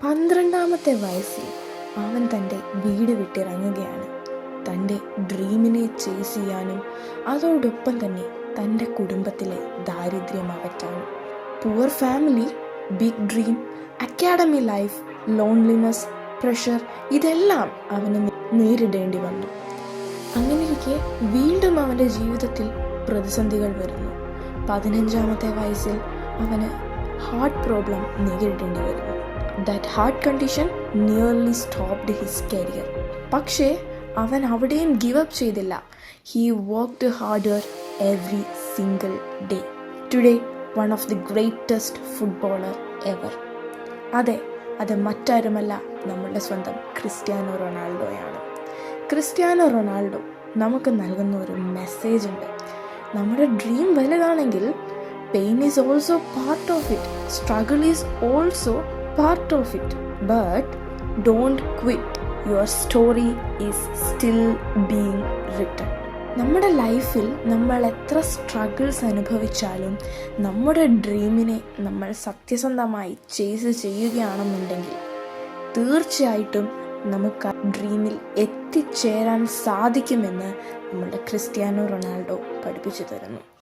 12-ാമത്തെ വയസ്സിൽ അവൻ തൻ്റെ വീട് വിട്ടിറങ്ങുകയാണ്, തൻ്റെ ഡ്രീമിനെ ചേസ് ചെയ്യാനും അതോടൊപ്പം തന്നെ തൻ്റെ കുടുംബത്തിലെ ദാരിദ്ര്യം അകറ്റാനും. Poor family, big dream, academy life, loneliness, pressure ഇതെല്ലാം അവന് നേരിടേണ്ടി വന്നു. അങ്ങനെയിരിക്കെ വീണ്ടും അവൻ്റെ ജീവിതത്തിൽ പ്രതിസന്ധികൾ വരുന്നു. 15-ാമത്തെ വയസ്സിൽ അവന് ഹാർട്ട് പ്രോബ്ലം നേരിടേണ്ടി വരുന്നു. That heart condition nearly stopped his career. പക്ഷേ അവൻ അവിടെയും ഗിവ് അപ്പ് ചെയ്തില്ല. He worked harder every single day. Today one of the greatest footballer ever. അതെ, അത് മറ്റാരുമല്ല, നമ്മളുടെ സ്വന്തം ക്രിസ്ത്യാനോ റൊണാൾഡോയാണ്. ക്രിസ്ത്യാനോ റൊണാൾഡോ നമുക്ക് നൽകുന്ന ഒരു മെസ്സേജ് ഉണ്ട്. നമ്മുടെ ഡ്രീം വലുതാണെങ്കിൽ pain is also part of it, struggle is also part of it, but don't quit, your story is still being written. നമ്മുടെ ലൈഫിൽ നമ്മൾ എത്ര സ്ട്രഗിൾസ് അനുഭവിച്ചാലും നമ്മുടെ ഡ്രീമിനെ നമ്മൾ സത്യസന്ധമായി ചേസ് ചെയ്യുകയാണെന്നുണ്ടെങ്കിൽ തീർച്ചയായിട്ടും നമുക്ക് ആ ഡ്രീമിൽ എത്തിച്ചേരാൻ സാധിക്കുമെന്ന് നമ്മുടെ ക്രിസ്ത്യാനോ റൊണാൾഡോ പഠിപ്പിച്ചു തരുന്നു.